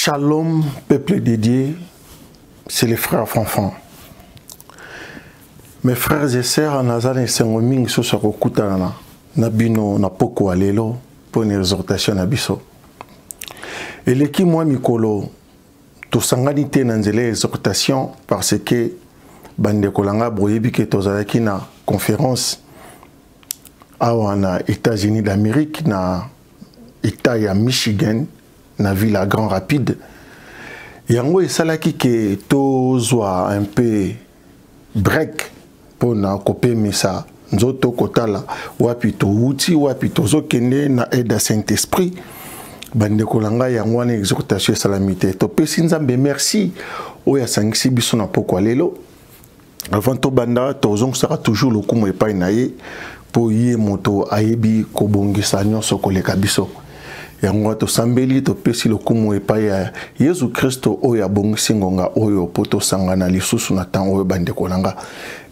Shalom, peuple dédié, c'est les frères Fanfan. Mes frères et sœurs, Nazan et Sengoming, sur ce Rokutana, Nabino, Napoko Alelo, pour une exhortation à Bisso. Et l'équipe, moi, Mikolo, tout sanganité dans les exhortations, parce que Bande Kolanga, Broyebi, Tozalaki, na conférence, à États-Unis d'Amérique, na État à Michigan, na ville à Grand Rapide. Yango et salaki que tozwa un peu break pour na kopé misa nzoto kotala wapi to wuti wapi tozo kende na aide Saint-Esprit bande kolanga yango na exhortation salamité to pesi nzambe merci oya sangisi biso na poko lelo avant to banda tozong sera toujours le kumu epai na ye po ye moto ayebi kobongisa nyonso koleka biso yango to sambeli to pesi le kumu epai ya Yesu Kristo oyo abongisi ngonga oyo poto sangana lisusu na temps oyo bande kolanga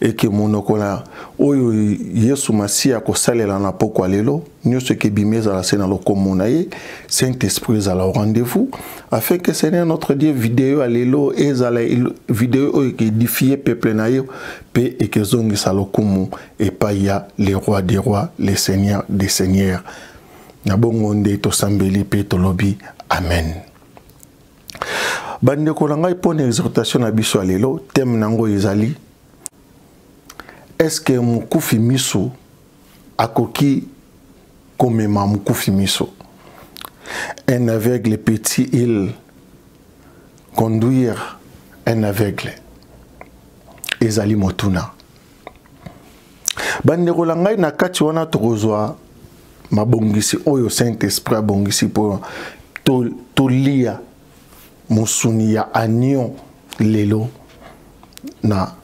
eke monoko na oyo Yesu Masia kosalela na poko lelo nyonso ke bimeza la sena lokomo na ye Saint-Esprit à la rendez-vous afin que Seigneur notre Dieu vidéo alelo ezala vidéo oyo ke édifier peuple na yo pe eke zongi sa lokomo epai ya les rois des rois les seigneurs des seigneurs. Nabongonde to sambeli pe to lobi amen. Bande kolanga ipone exhortation na biso alelo thème nango ezali est-ce que mukufi miso akoki komema mukufi miso. Un aveugle peut-il conduire un aveugle? Ezali motuna. Bande kolanga na kati wana tokozwa mabongisi oyo Saint-Esprit abongisi pour to lia musuni ya anion lelo na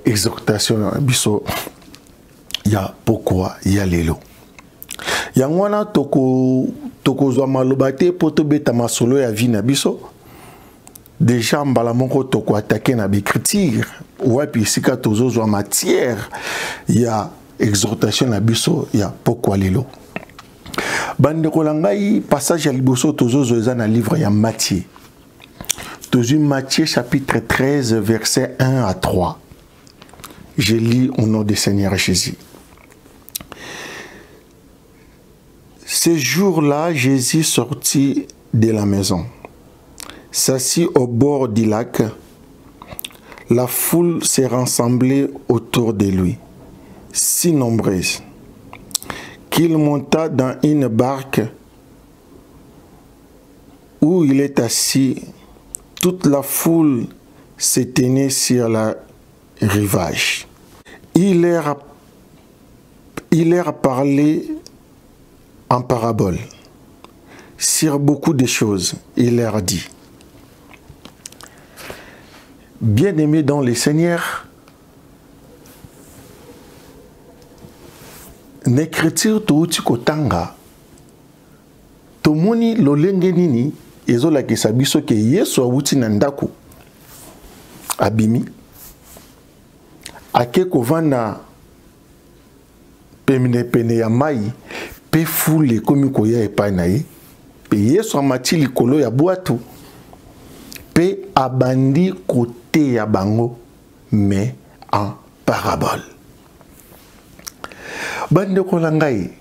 exhortation biso ya pourquoi ya lelo yangwana tokozwa maloba te po tobeta masolo ya vie na biso déjà mbala moko toko attaquer na bicriture wapi sika tozozwa matière ya exhortation na biso ya pourquoi lelo bande kolangai passage ya liboso tozozo eza na livre ya Matthieu tozu Matthieu chapitre 13 verset 1 à 3. Je lis au nom du Seigneur Jésus. Ce jour-là, Jésus sortit de la maison, s'assit au bord du lac. La foule s'est rassemblée autour de lui, si nombreuse, qu'il monta dans une barque où il est assis. Toute la foule se tenait sur la rivage. Il leur a parlé en parabole sur beaucoup de choses. Il leur a dit: bien-aimés dans le Seigneur, n'écriture touti kotanga tomoni lolenge nini ezolakisa biso ke Yesu awuti na ndako abimi ake kovanda pene ya mai pe fule komi koya epai na ye pe Yesu amati likolo ya bwatu pe abandi kote ya bango mais en parabole. Bande kolangai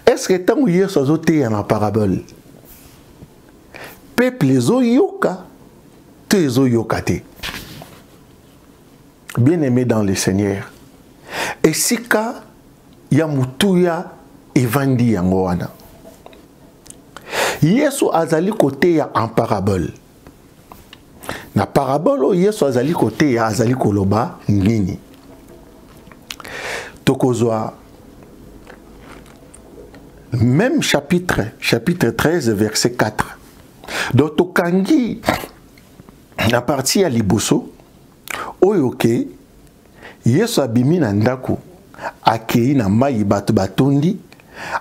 est-ce que tango Yesu azote ya na parabole peuple ezo yoka te ezo yoka te? Bien-aimé dans le Seigneur, et sika ya mutuya evandi yango wana Yesu azali kote ya en parabole na parabole Yesu azali kote ya azali koloba nini tokozwa même chapitre 13 verset 4 donc tokangi na partie ya liboso oyo ke Yesu abimi na ndako akei na mai bato batondi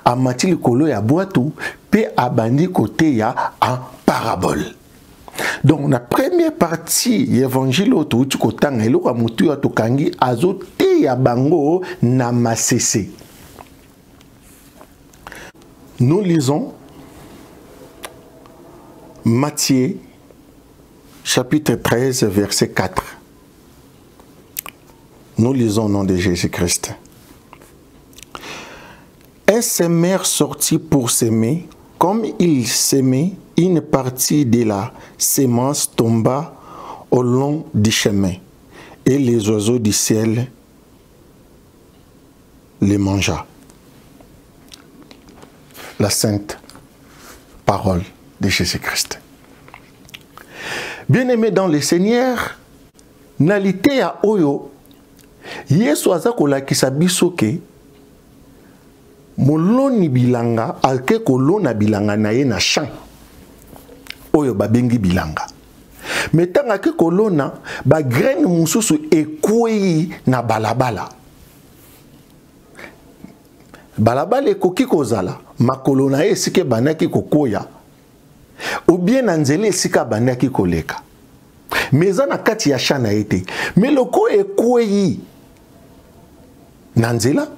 amati likolo ya bwatu pe abandi kote ya en parabole. Donc la première partie l'évangile autour du kotanga eloko ya mutu ya tokangi azote ya bango na masese. Nous lisons Matthieu, chapitre 13, verset 4. Nous lisons au nom de Jésus-Christ. Un semeur sortit pour s'aimer. Comme il s'aimait, une partie de la semence tomba au long du chemin, et les oiseaux du ciel les mangea. La sainte parole de Jésus-Christ. Bien-aimés dans le Seigneur, nalité à oyo, Yesu aza kolakisa biso ke moloni bilanga alke kolona bilanga na ye na champ oyo babengi bilanga. Metanga ke kolona ba graine mususu ekwei na balabala. Balabala ekoki kozala makolo na ye esika banaki kokoya ou bien na nzela esika banaki koleka. Meza na kati ya champ na ye te. Me loko ekwei na nzela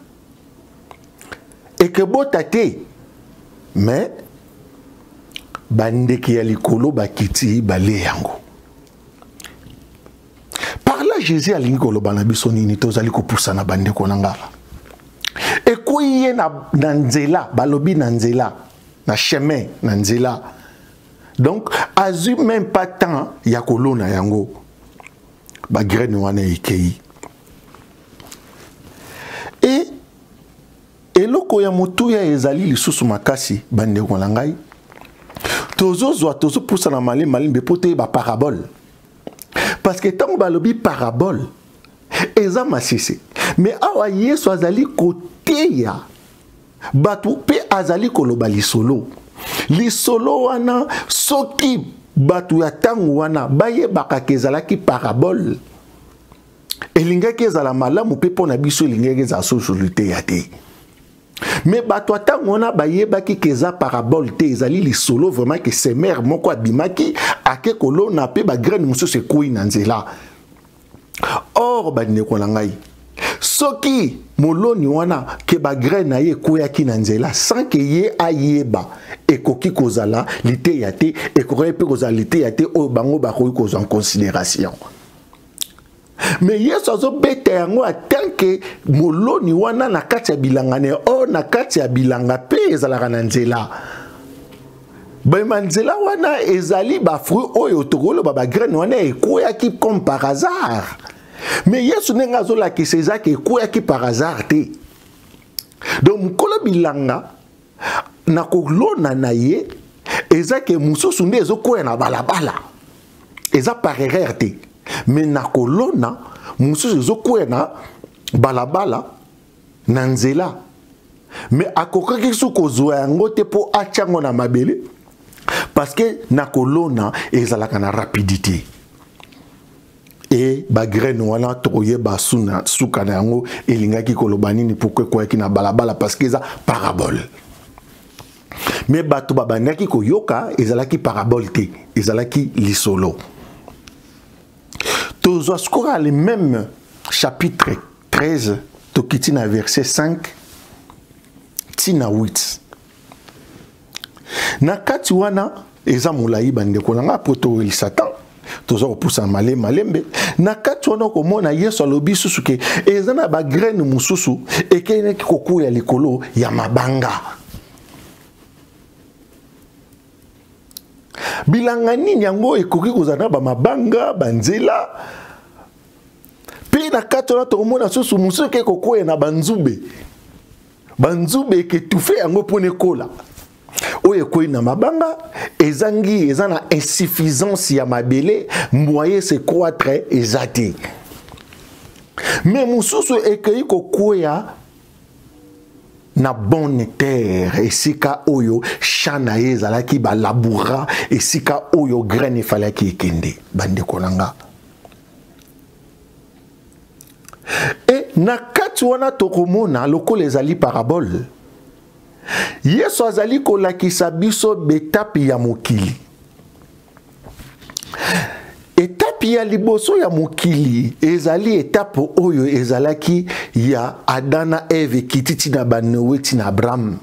ekebota te, mais bandeki ya likolo bakiti bale yango. Par là Jésus alingi koloba na biso nini tozali kopusa na bandeko na ngala. Ekoye na nzela, balobi na nzela, na chemin na nzela. Donc azu même pas temps ya kolona yango. Ba graine wana ekei. Et eloko ya motu ya ezali lisusu makasi bandeko na ngai. Tozo poussa na malimbe pote ba parabole. Parce que tant balobi parabole eza masisi. Mais awa Yesu azali koteya batu pe azali koloba lisolo. Lisolo wana soki batu ya tangu wana baye bakakezalaki parabole. Elingaki ezala malamu pe pona biso elingaki ezala soluté ya te. Mais bato atangona bayebaki keza parabole te ezali lisolo vraiment que c'est mère moko abimaki ake kolona pe ba graine mususu ekui na nzela. Or bandeko na ngai soki moloni wana ke ba graine na ye ekuyaki na nzela sans que ye ayeba ekoki kozala lite ya te ekoki pe kozala lite ya te o bango bakoki kozwa en considération. Mais Yesu azobeta yango atanke moloni wana na kati ya bilanga ne o na kati ya bilanga pe ezalaka na nzela. Ba nzela wana ezali ba fruit oyo tokolo ba graine wana ekoyaki comme par hasard. Mais Yesu nenga zola ki sezaki ekoyaki par hasard te. Donc mukolo bilanga na kolona na ye ezake mususu nde ezokoya na balabala. Eza par erreur te. Mais na kolona mususu ezokoya na balabala na nzela. Mais akokaki su kozwa yango te po achango na mabele parce que na kolona ezalaka na rapidité. Et ba graine wana toye ba suna suka na yango elingaki koloba nini pourquoi koyaki na balabala parce que eza parabole. Mais bato babandaki koyoka ezalaki parabole te, ezalaki lisolo. Tozwa le même chapitre 13 tokiti na verset 5 tina 8. Na kati wana eza molai bandeko nanga poto el Satan tozo kopusa malembe na kati wana komona Yesu alobi susu ke eza na ba graine mususu ekeneki kokuya likolo ya mabanga. Bilanga nini yango ekoki kozana ba mabanga banzela pe na kati wana tokomona susu mususu ke kokuya na banzube ke tufe yango pone kola. Oye koi na mabanga ezangi ezana insuffisance ya mabele moyen se croître ezati. Mais mususu ekei kokuya na bonne terre esika oyo chana ezalaki ba laboura esika oyo graine falaki ekende bandeko nanga. Et na kati wana tokomona lokola ezali parabole. Yesu azali kolakisa biso betapi ya mokili. Etape ya liboso ya mokili ezali etape oyo ezalaki ya Adana Eve kititi na Banoé na Abraham.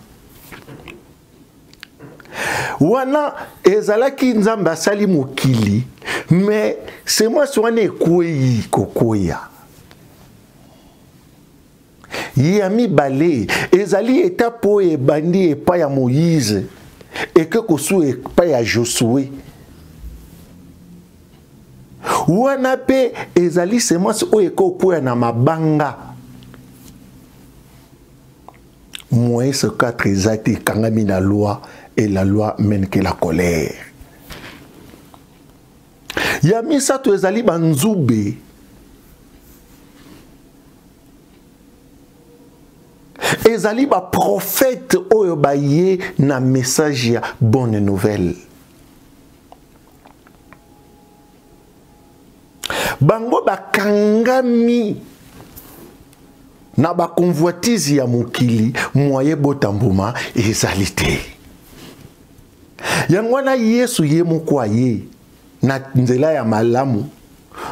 wana ezalaki nzambe asali mokili mais semence wana ekwei kokoya ya mibale ezali étape oyo ebandi epai ya Moïse eke kosu epai ya Josué wana pe ezali semence oyo ekokwea na mabanga Moïse 4 ezati kangami na loi et la loi mène que la colère. Ya misato ezali banzube ezali ba prophète oyo baye na message ya bonne nouvelle. Bango bakangami na ba convoitise ya mokili moye botambuma ezali te. Yangwana Yesu ye moko ye na nzela ya malamu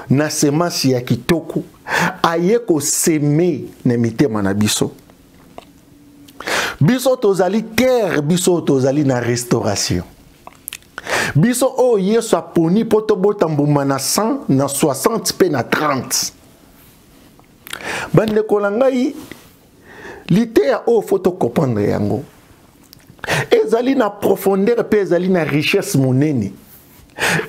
na semence ya kitoko aye ko seme na mitema na biso. Biso tozali terre, biso tozali na restauration. Biso o Yesu aponi poto botambuma na 100, na 60 pe na 30. Bande kolangai lite ya o photo comprendre yango. Ezali na profondeur pe ezali na richesse monene.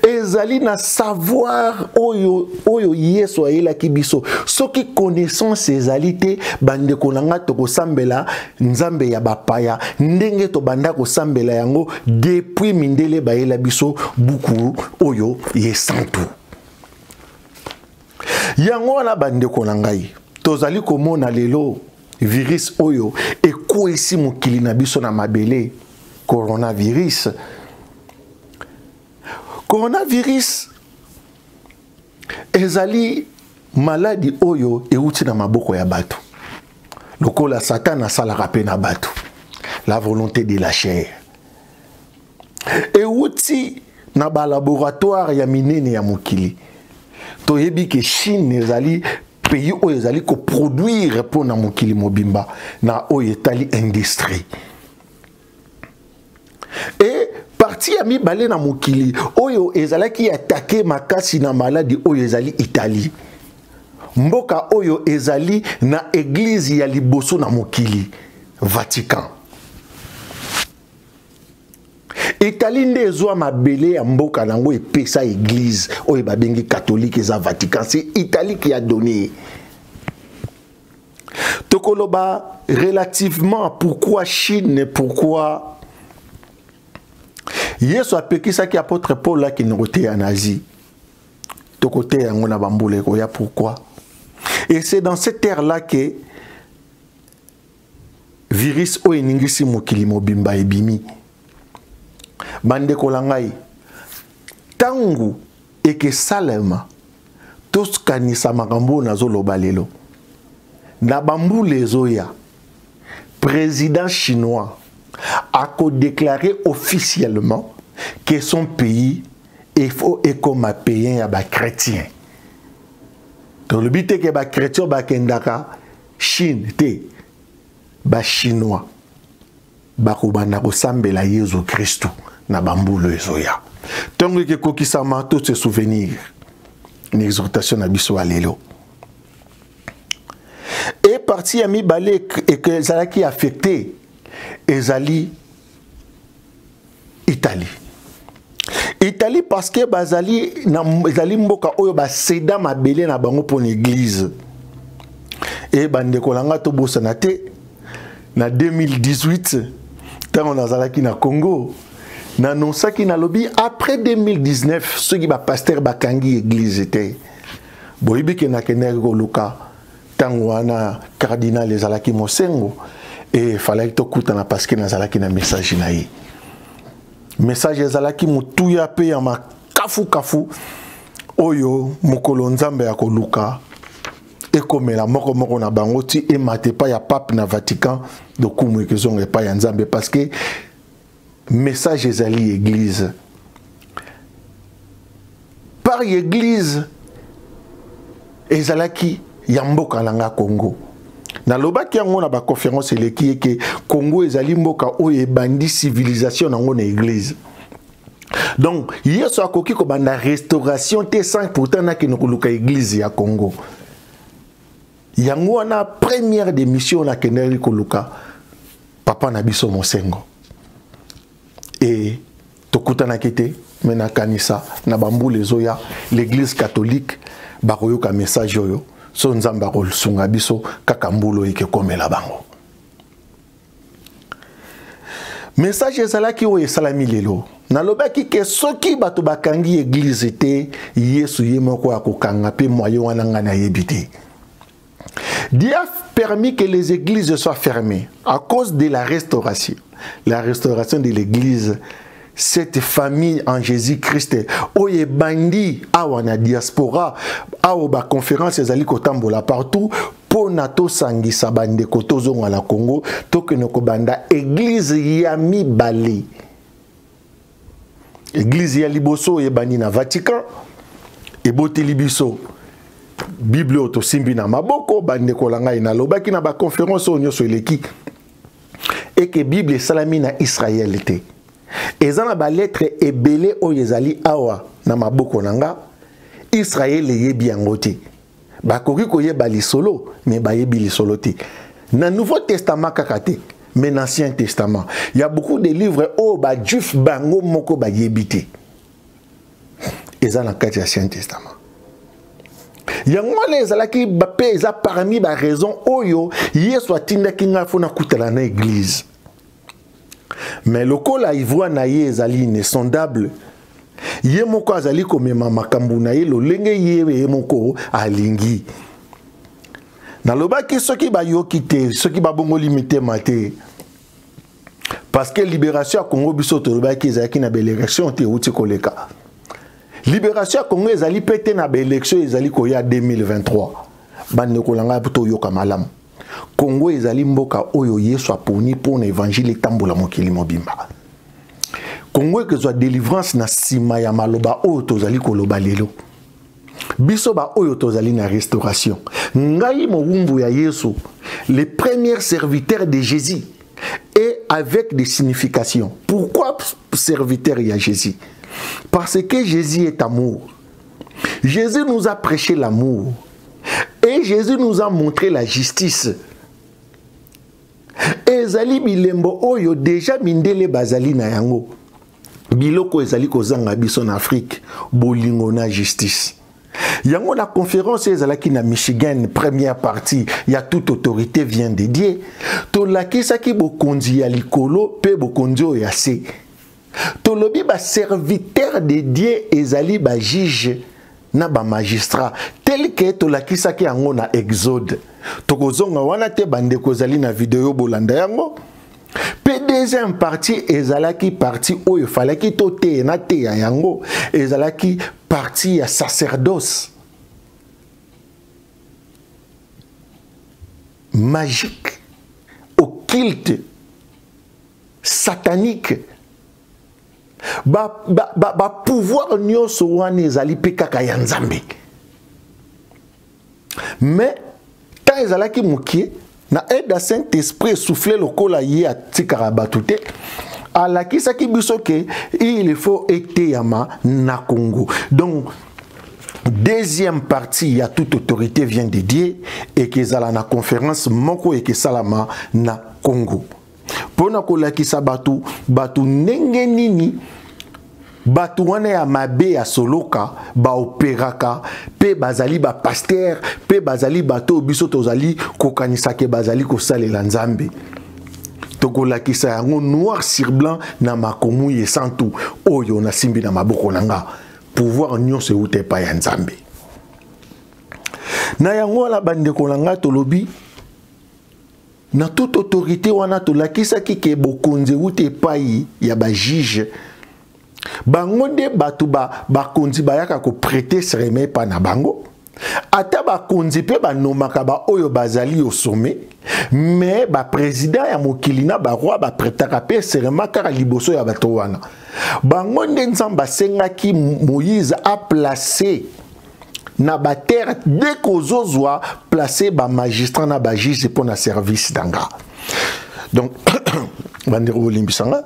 Ezali na savoir oyo Yesu ayela ki biso. Soki connaissance ezali te bande kolanga to kosambela nzambe ya bapaya ndenge to banda kosambela yango depuis mindele bayela biso buku oyo yesantu. Yango na bande kolangai tozali komona lelo virus oyo ekwesi mokili na biso na mabele coronavirus. Coronavirus ezali maladie oyo euti na maboko ya bato. Lokola Satan asalaka pe na bato. La volonté de la chair. Euti na ba laboratoire ya minene ya mokili. Toyebi ke Chine ezali pays oyo ezali ko produire pour na mokili mobimba na oyo etali industrie. Et parti ya mibale na mokili oyo ezalaki attaquer makasi na maladie oyo ezali Italie. Mboka oyo ezali na église ya liboso na mokili Vatican. Italie nde ezwa mabele ya mboka nango epesa église oyo babengi catholique eza Vatican. C'est Italie qui a donné. Tokoloba relativement pourquoi Chine, pourquoi Yesu apekisaki apôtre Paul là qui n'était en Asie. De côté yango na bambule koya pourquoi. Et c'est dans cette ère là que virus o eningisi mokili mobimba ebimi. Bande kolangai tangu eke salema toskanisa makambo na zoloba lelo. Na bambule zoya président chinois a déclaré officiellement que son pays est comme un pays à bas chrétien. Donc le but est que bas chrétien bas kendaka Chine te bas chinois bas kubana kosambe la Yesu Christ na bambulu ezoya. Donc que kokisama tous ces souvenirs une exhortation na biso alelo. Et parti à mi balé et que ça qui affecté ezali Italie. Italie parce que bazali na ezali mboka oyo ba seda mabele na bango pour l'église. Et bande kolanga to bosana te na 2018 tant on azalaki na Congo na nonsaki na lobby après 2019 ceux qui ba pasteur bakangi église était. Boyibi ke na keneko luka tangwana cardinal ezalaki mosengo. Et il fallait que tu na parce que nazalaki na message na ye. Message ezalaki mutuya pe ya makafu kafu oyo mokolo nzambe ya koluka ekomela moko moko na bango ti emate pa ya pape na Vatican de kumu ekezonga pa ya nzambe parce que message ezali église par église ezalaki ya mboka langa Congo. Na lobaki yango na ba conférence eleki ke Congo ezali mboka oyo ebandi civilisation nango na église. Donc, Yesu akoki ko banda restauration te 5% na kinokuluka église ya Congo. Yango wana première des missions na keneri koluka papa na biso Mosengo. Et tokutana kete mena kanisa na bambule zoya l'église catholique bakoyoka message oyo so nzamba ko sunga biso kaka mbulo ike komela bango. Message ezalaki oyo esalami lelo nalobaki ke soki bato bakangi église te Yesu ye moko akokanga pe moyo wana nga na yebite. Dieu a permis que les églises soient fermées à cause de la restauration. La restauration de l'église, cette famille en Jésus-Christ, oye bandi awa na diaspora, awa ba conférence ezali kotambola partout, po nato sangisa bande kotozo ngala Congo, to ke noko banda église ya mibale. Église ya liboso ye bandi na Vatican, et bote libiso. Bible auto simbi na maboko bande kolanga ina lobaki na ba conférence onyo so eleki et que Bible salami na Israël était ezana ba lettre ebele o yezali awa na maboko nanga Israël yebi yango te bakoki koyeba lisolo mais bayebi lisolo te na Nouveau Testament kaka te mais na Ancien Testament il y a beaucoup de livres o ba juif bango moko bayebi te ezana kati ya Ancien Testament. Yango les alaki bape eza parmi ba raison oyo Yesu atinda kinga fona kutala na église. Mais lokola ivoa na ye ezali insondable. Ye moko azali komema makambu na ye lolenge ye moko alingi. Na lobaki soki ba yoki te, soki ba bongo limité maté. Parce que libération à Congo biso to lobaki ezaki na bélération te uti koleka. Libération Congo ezali pété na élection ezali koya 2023 bande kolanga puto yoka malamu Congo ezali mboka oyo Yesu aponi pona évangile tambola mokili mobimba Congo ekezwa délivrance na sima ya maloba oyo tozali koloba lelo biso ba oyo tozali na restauration ngai mowumbu ya Yesu les premiers serviteurs de Jésus et avec des significations. Pourquoi serviteur ya Jésus? Parce que Jésus est amour. Jésus nous a prêché l'amour. Et Jésus nous a montré la justice. Ezali bilembo oyo déjà mindele bazali na yango. Biloko ezali kozanga biso na Afrique. Bolingo na justice. Yango la conférence ezalaki na Michigan, première partie, il y a toute autorité vient de Dieu. Tolaki saki bokonzi ya likolo pe bokonzi oyo ya se. Tolobi ba serviteur de Dieu ezali ba juge na ba magistrat tel que tolaki saki yango na Exode. Tokozonga wana te bandeko ezali na video bolanda yango. Pe deuxième partie ezalaki partie oyo falaki to te na te ya yango ezalaki partie ya sacerdoce magique occulte satanique ba pouvoir nyoso wana ezali pe kaka ya Nzambe mais tant ezalaki mukie na aide à Saint-Esprit souffler le kola yé à Tikarabatute à la kisaki bisoke il faut été yama na Congo. Donc deuxième partie il y a toute autorité vient de Dieu et que zala na conférence moko et que salama na Congo. Pona kola kisabatu batu ndenge nini batu wana ya mabe ya soloka ba operaka pe bazali ba pasteur pe bazali bato biso tozali kokanisa ke bazali kosalela Nzambe tokola kisa yango noir sur blanc na makomu ye santu oyo na simbi na maboko nanga pouvoir nyonso ute pa ya Nzambe na yango la bande kolanga tolobi na toute autorité wana tolakisa ki ke bokonze ute pai ya ba juge bango nde batu bakonzi bayaka ko prêter serment pa na bango ata bakonzi pe banomaka ba oyo bazali au sommet mais ba président ya mokili na ba roi ba prêtaka pe serment kaka liboso ya bato wana bango nde Nzamba sengaki Moïse a placé na ba terre dès kozozwa placer ba magistrat na ba juge pour na service danga donc bandero limbisanga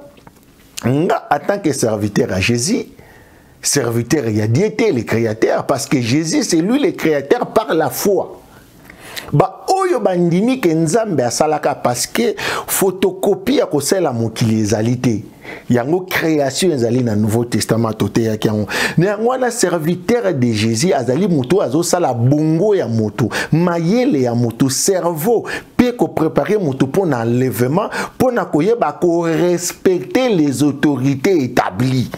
nga en tant que serviteur à Jésus, serviteur il y a diété le créateur, parce que Jésus c'est lui le créateur par la foi. Ba oyo bandimi ke nzambe asalaka parce que photocopie ya kosala mokili ezali te. Yango création ezali na Nouveau Testament tote ya kiango. Yango na serviteur de Jésus azali moto azosala bongo ya moto, mayele ya moto, cerveau pe ko préparer moto pour l'enlèvement, pour na koyeba ko respecter les autorités établies.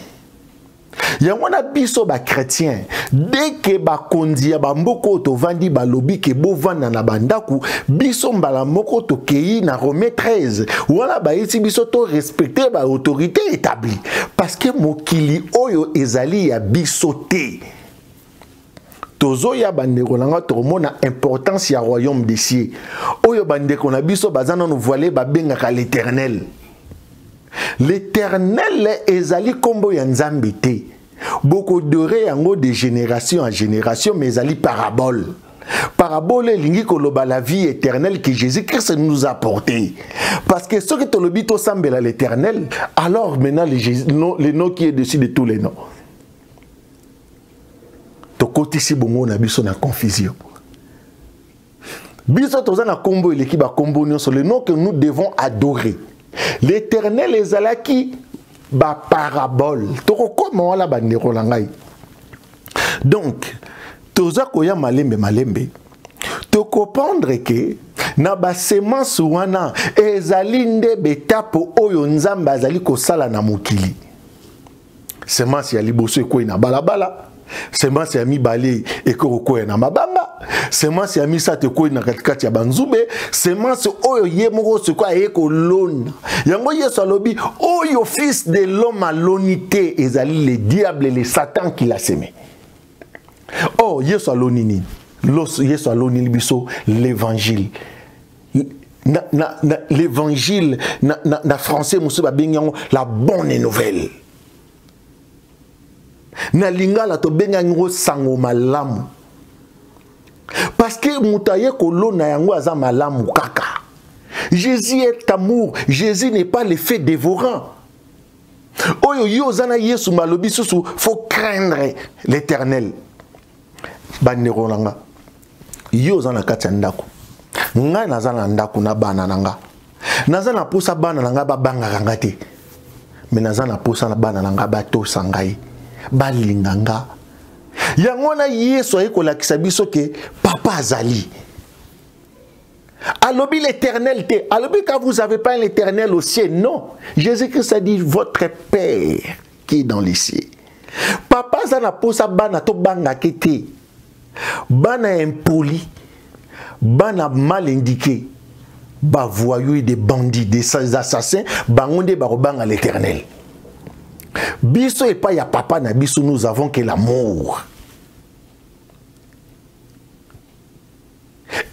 Yango na biso ba chrétien dès que ba kondia ba mboko to vandi ba lobi ke bo vanda na bandaku biso mbala moko to kei na Romains 13 wala ba iti biso to respecter ba autorité établie parce que mokili oyo ezali ya biso te. Tozo ya bandeko nanga to mona importance ya royaume des cieux oyo bandeko na biso bazana no voiler ba bengaka l'Éternel. L'Éternel ezali kombo ya nzambe te. Beaucoup doré yango de génération en génération mais ezali parabole. Parabole lingi koloba la vie éternelle que Jésus-Christ nous a apporté. Parce que ce que tu lobi to sambela l'Éternel, alors maintenant le nom qui est dessus de tous les noms. To koti si bongo na biso na confusion. Biso toza na kombo eleki ba kombo nyonso le nom que nous devons adorer. L'Éternel ezalaki ba parabole. Toko comment la bandeko langai. Donc, toza koya malembe. To comprendre que na ba semence wana ezali nde betapo oyo nzambe azali kosala na mokili. Semence ya liboso ekoi na balabala. Semence ya mibale ekoko na mabanga. Semence ya misate ko na katikati ya banzube. Semence oyo ye moko se kwa eko lona. Yango Yesu alobi oyo fils de l'homme a l'onité ezali le diable et le Satan qui l'a semé. Oh Yesu alonini. Yesu alonini biso l'évangile. L'évangile na français musu ba bengango la bonne nouvelle. Na lingala to bengango sango malamu. Parce que moutaye kolona yango aza malamu kaka. Jésus est amour, Jésus n'est pas l'effet dévorant. Oyo yozana Yesu malobi susu, faut craindre l'Éternel. Bandeko nanga. Yozana kati ndako. Nga nazana ndako na bana nanga. Nazana posa bana nanga ba banga ngate. Mais nazana posa na bana nanga ba to sangai. Balinganga. Yangona Yesu ayeko lakisa biso ke papa azali. Alobi l'Éternel te. Alobi quand vous n'avez pas l'Éternel au ciel. Non. Jésus-Christ a dit votre Père qui est dans les cieux. Papa zana posa bana to banga kete. Bana impoli. Bana mal indiqué. Ba voyous et des bandits, des assassins. Bangonde barobanga l'Éternel. Biso et pas ya papa na biso nous avons que l'amour.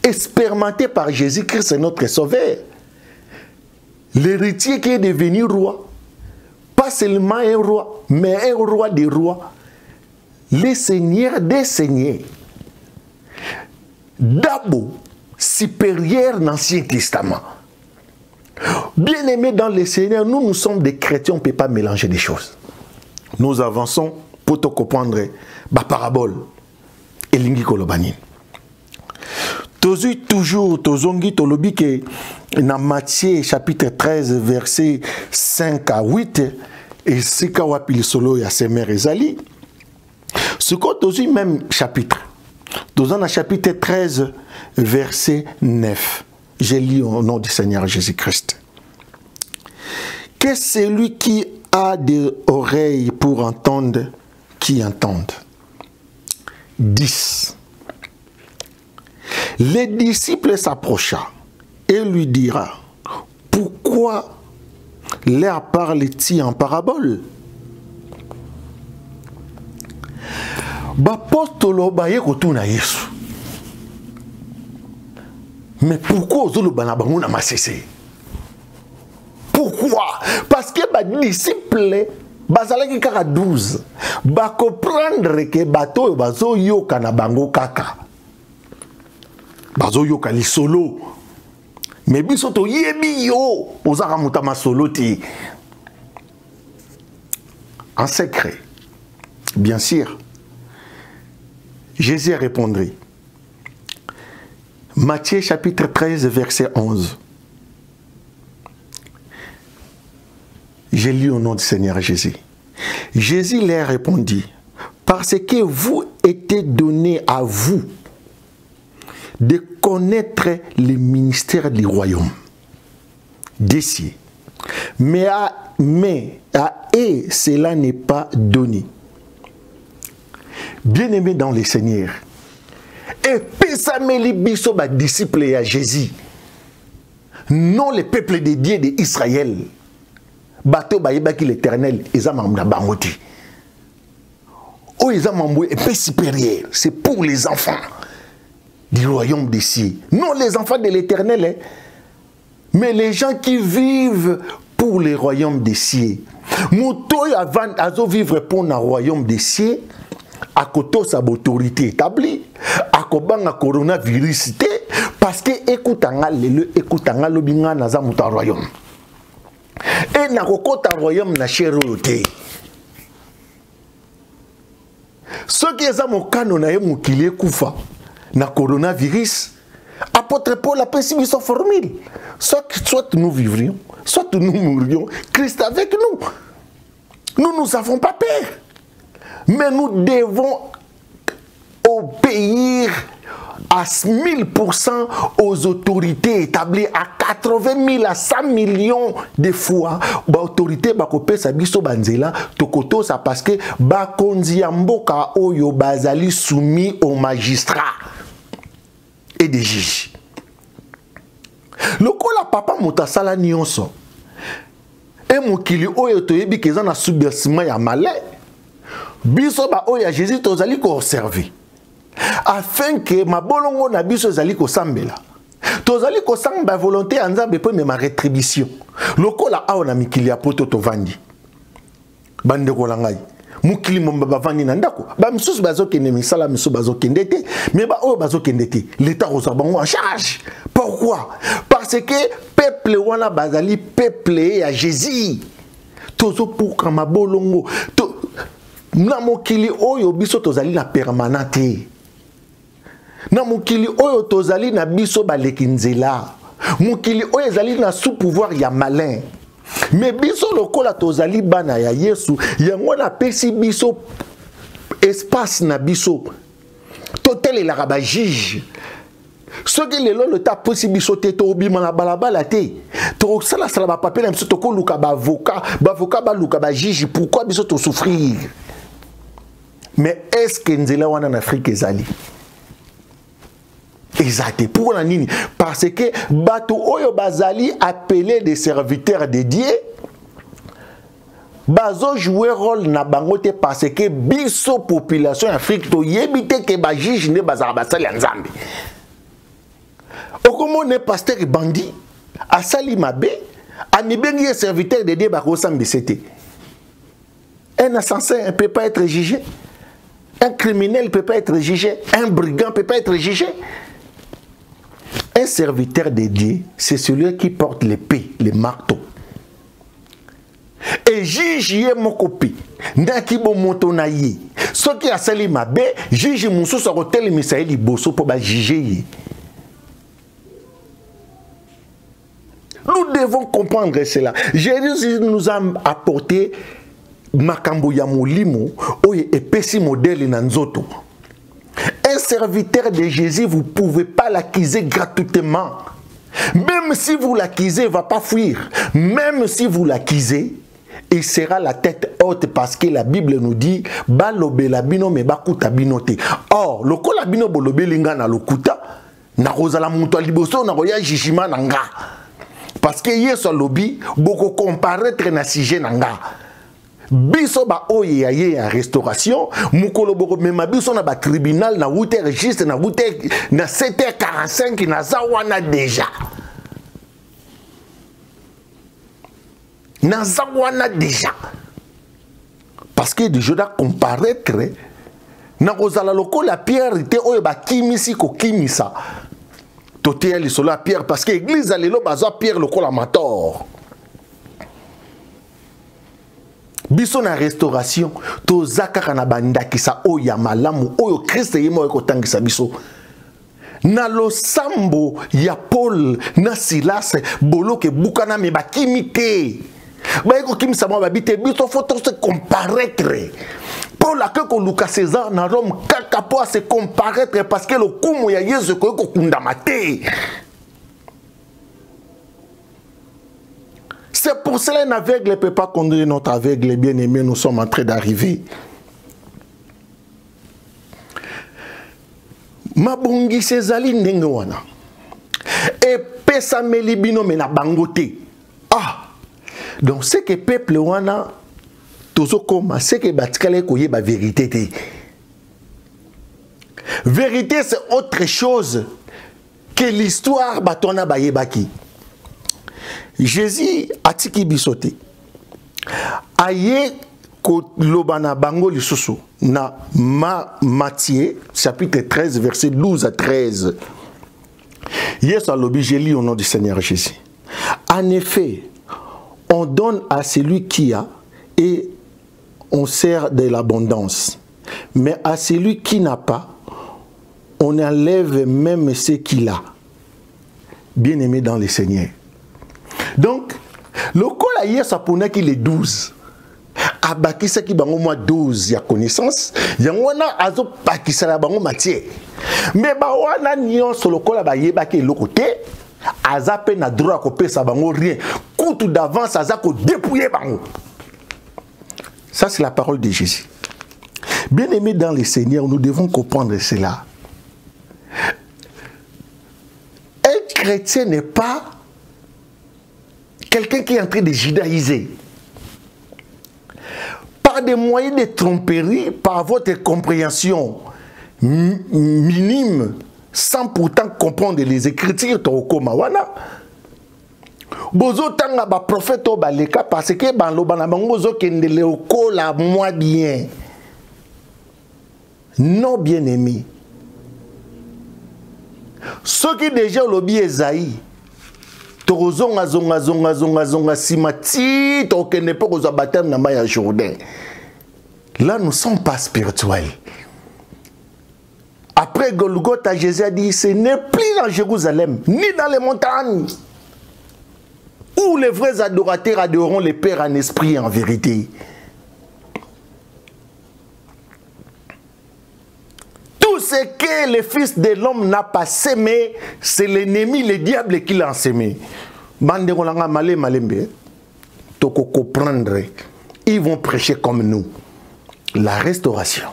Expérimenté par Jésus-Christ, c'est notre sauveur. L'héritier qui est devenu roi. Pas seulement un roi, mais un roi des rois. Le Seigneur des seigneurs. D'abord, supérieur dans l'Ancien Testament. Bien-aimés dans le Seigneur, nous sommes des chrétiens, on ne peut pas mélanger des choses. Nous avançons pour te comprendre la parabole et l'ingi kolobani. Toujours, tozongi tolobi que dans Matthieu chapitre 13 verset 5 à 8 et sika wapi solo ya semer ezali. Ce qu'on tozu même chapitre. Dans le chapitre 13 verset 9. Je lis au nom du Seigneur Jésus-Christ. Que celui qui a des oreilles pour entendre, qui entende. 10. Les disciples s'approcha et lui dira, pourquoi leur parle-t-il en parabole? Bapostolo baye kotuna Yesu. Mais pourquoi ozoloba na bango na masese? Pourquoi? Parce que les disciples, bazalaki kaka 12, ba comprendre que bato bazo yoka na bango kaka. Bazo yoka li solo. Mais biso to yebi yo, ozaka mutama solo ti. en secret. Bien sûr, Jésus répondit. Matthieu chapitre 13, verset 11. J'ai lu au nom du Seigneur Jésus. Jésus leur répondit, parce que vous était donné à vous de connaître le ministère du royaume des cieux. Mais à eux, cela n'est pas donné. Bien-aimés dans le Seigneur, et pesameli biso ba disciple à Jésus, non le peuple de Dieu d'Israël, bateau bayebaki l'Éternel, ils ont mamna bangoti. Oh, ils ont mambo épée supérieure, c'est pour les enfants du royaume des cieux. Non les enfants de l'Éternel, mais les gens qui vivent pour le royaume des cieux. Mouto avant azo vivre pour le royaume des cieux, à côté sa autorité établie, à kobanga coronavirus parce que écoutanga le binga naza muta royaume. Et na kokota royaume na cherote. Ce qui est à mon canon na mukile kufa na coronavirus, apôtre Paul a précisé son formule. Soit nous vivrions, soit nous mourions, Christ avec nous. Nous n'avons pas peur. Mais nous devons obéir à 1000% aux autorités établies, à 80 000 à 100 millions de fois. L'autorité bakope sabiso banzela tokoto ça parce que bakonzi mboka oyo bazali soumis aux magistrats et des juges. Lokola papa mutasala nyonso et mokili oyo toyebi keza na subversement ya malin. Biso ba oya Jésus tozali ko observer afin que ma bolongo na biso zali ko sambela tozali ko samba volonté ya Nzambe pe me ma rétribution lokola awo na mikili ya poto tovandi bande ko langai mukili momba bavandi na ndako ba misusu bazokende misala misusu bazokende te mais ba oyo bazokende te l'état reçoit bango en charge. Pourquoi? Parce que peuple wana bazali peuple ya Jésus tozo pour ka ma bolongo na mokili oyo biso tozali na permanente. Na mokili oyo tozali na biso baleki nzela. Mokili oyo ezali na sous pouvoir ya malin. Mais biso lokola tozali bana ya Yesu, yango na pesi biso espace na biso. Totel la ba juge. Ce que les le ta possible sauter to bima na balabala te. To sala sala ba papier na biso to ko luka ba avocat ba luka ba juge. Pourquoi biso to souffrir? Mais est-ce que nzela wana en Afrique ezali? Exact. Pour la nini? Parce que bato oyo bazali appelé des serviteurs de Dieu. Bazo jouer rôle na bangote parce que biso population Afrique to yebite ke ba juge ne bazara basali nzambe. Okomo ne pasteur bandit asali mabe anibengi serviteur de Dieu ba ko sambisete. Un assassin ne peut pas être jugé. Un criminel ne peut pas être jugé. Un brigand ne peut pas être jugé. Un serviteur de Dieu, c'est celui qui porte l'épée, le marteau. Et juge yé mon copie. Ndaki bo moto na yé. Ce qui a sali mabe, juge moussou sa rotel misaïli bosso pour ba juger. Nous devons comprendre cela. Jésus nous a apporté makambo ya molimo oye epesi modèle na nzoto. Un serviteur de Jésus, vous ne pouvez pas l'accuser gratuitement. Même si vous l'accusez, il ne va pas fuir. Même si vous l'accusez, il sera la tête haute parce que la Bible nous dit balobe la bino me bakuta binote. Or, le la bino bolobe linga na lokuta na rozala muto liboso na roya jijima nanga. Parce que yeso lobi boko comparaître na sujet nanga. Biso ba oye ya ye en restauration mukolo boko mema biso na ba tribunal na 8h juste na 8h na 7h45 na zawana déjà na zawana déjà parce que je dois comparaître na kozala lokola Pierre te oyo ba kimisi ko kimisa totea li solo Pierre parce que église alelo bazwa Pierre lokola mator. biso na restauration tozaka na bandakisa oya malamu oyo Christ yemo ekotangisa biso na losambo ya Paul na Silas boloke bukana me bakimite baiko kimisa mo babite biso faut se comparaître Paul a que Lucas César na Rome kaka po se comparaître parce que le kumu ya Yesu ko kundamate. C'est pour cela qu'un aveugle ne peut pas conduire notre aveugle, bien-aimé, nous sommes en train d'arriver. Mabongi sezali ndenge wana. Et pesa melibino mena bangote. Ah! Donc c'est que peuple wana tozo koma, c'est que batikale koye ba vérité te. Vérité c'est autre chose que l'histoire batona ba yebaki. Jésus a tiki bisote. Aye ko lobana bango lisusu na Matthieu chapitre 13 verset 12 à 13. Yes a lobi je lis au nom du Seigneur Jésus. En effet, on donne à celui qui a et on sert de l'abondance. Mais à celui qui n'a pas, on enlève même ce qu'il a. Bien-aimé dans le Seigneur. Donc, le col a hier sapona qui les 12. Abaki sa ki bango moi 12 ya connaissance. Yangwana azo pakisa la bango matière. Mais ba wana nyon sur le col ba yebaki le côté. Azape na droit ko pesa bango rien. Koutou d'avance azako dépouiller bango. Ça c'est la parole de Jésus. Bien-aimés dans le Seigneur, nous devons comprendre cela. Un chrétien n'est pas quelqu'un qui est en train de judaïser. Par des moyens de tromperie, par votre compréhension minime, sans pourtant comprendre les Écritures, bozo tanga ba prophète o baleka parce que ban lobana bango zo kende le okola moi bien. Non bien-aimé. Ceux qui déjà lobi Esaïe Torozonga zonga zonga zonga zonga simati tokende pe koza baptême na maya Jourdain. Là nous ne sommes pas spirituels. Après Golgotha, Jésus a dit ce n'est plus dans Jérusalem ni dans les montagnes où les vrais adorateurs adoreront le Père en esprit et en vérité. Tout ce que le Fils de l'homme n'a pas sémé, c'est l'ennemi, le diable qui l'a sémé. Ils vont prêcher comme nous. La restauration.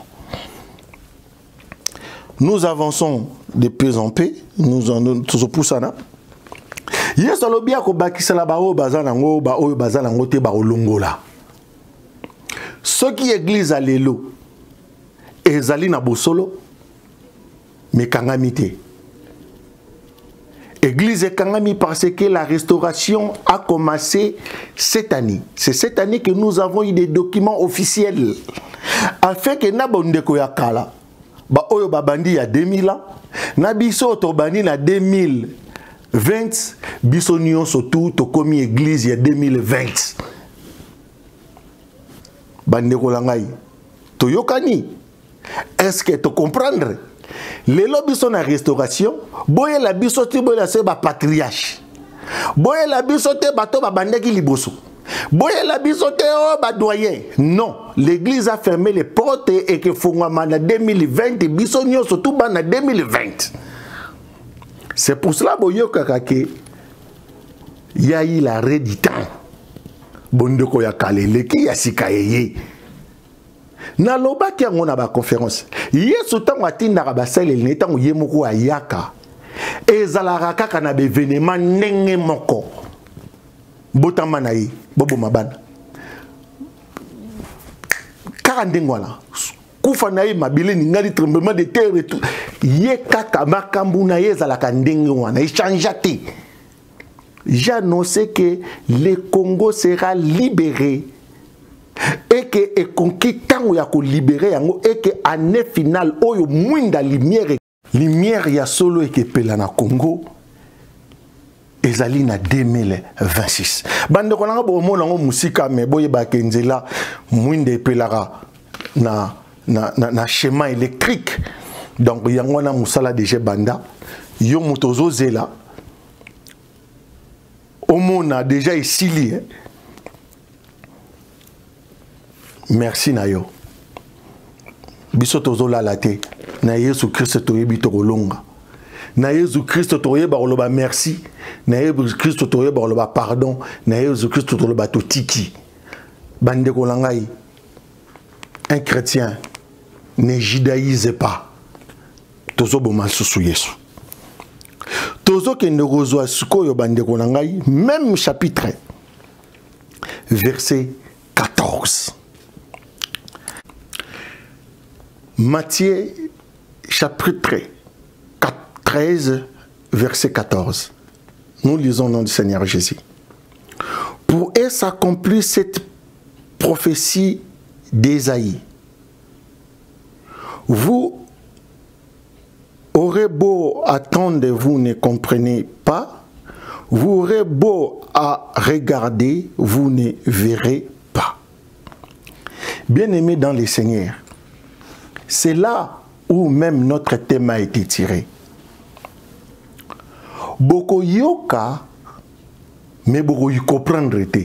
Nous avançons de peu en peu. Nous en poussons. Yes, alobia ko bakisala ba o bazanango ba o bazanango te ba olongola. Ce qui église à l'élo ezali na bosolo mais kangamité. Église kangami parce que la restauration a commencé cette année. C'est cette année que nous avons eu des documents officiels afin que na bondeko ya kala ba oyo babandi ya 2000 ans na biso to bandi na 2020 bisonio surtout to komi église ya 2020 bandeko langai to yokani est-ce que to comprendre les lobbies sont en restauration boye la bisote boye la se ba patriarche boye la bisote bato ba bandeki liboso boye la bisote o ba doyen non l'église a fermé les portes et que fongama na 2020 bisonio surtout ba na 2020. C'est pour cela que il y a eu l'arrêt du temps. Bondeko ya kalele ki ya sikaye. Na loba ki ngona ba conférence. Yesu tango atinda ba sale ne tango yemoko ayaka. Ezala kaka na be événement ndenge moko. Botama na yi bobo mabana. Kaka ndengwana. Kufa na ye mabile ni ngali tremblement de terre et tout. Ye kaka makambu na ye zalaka ndenge wana échangeate. J'annonce que le Congo sera libéré et que est conquis tant ya ko libérer yango et que année finale oyo mwinda lumière ya solo et que pela na Congo ezali na 2026. Bande kolanga bo mona ngo musika me boye bakenzela mwinde pelara na schéma électrique. Donc yango na musala déjà banda yo motozo zela omona déjà isili. Merci na yo. Biso tozo la te na Yesu Christ toyebi tokolonga. Na Yesu Christ toyeba koloba merci. Na Yesu Christ toyeba koloba pardon. Na Yesu Christ toloba totiki. Bande kolangai. Un chrétien ne judaïse pas. Tozo boma susu Yesu. Tozo ke ne rezoa sukoyo bande kolangai, même chapitre verset 14. Matthieu chapitre 13 verset 14. Nous lisons au nom du Seigneur Jésus. Pour s'accomplir cette prophétie d'Ésaïe, vous aurez beau attendre, vous ne comprenez pas. Vous aurez beau à regarder, vous ne verrez pas. Bien-aimés dans le Seigneur, c'est là où même notre thème a été tiré. Boko yoka, mais boko y comprendre te.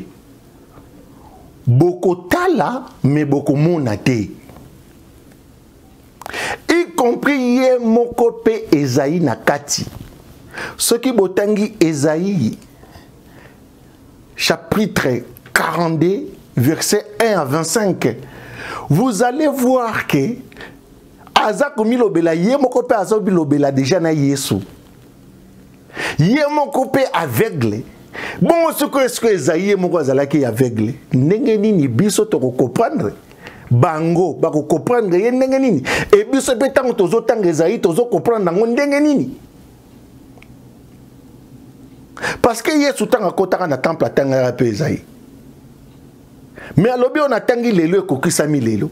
Boko tala, mais boko monate. Y compris ye moko pe Esaïe nakati. Ce qui botangi Esaïe, chapitre 42, verset 1 à 25. Vous allez voir que Azakomi lobela ye moko pe azobi lobela déjà na Yesu. Ye moko pe aveugle. Bon ce que Esaïe moko azalaki aveugle. Ndenge nini biso to comprendre. Bango bako comprendre ye ndenge nini. Et biso pe tango tozo tanga Esaïe tozo comprendre ngo ndenge nini. Parce que Yesu tanga kotaka na temple tanga pe Esaïe. Mais alobi on atangi lelo ekokisami lelo.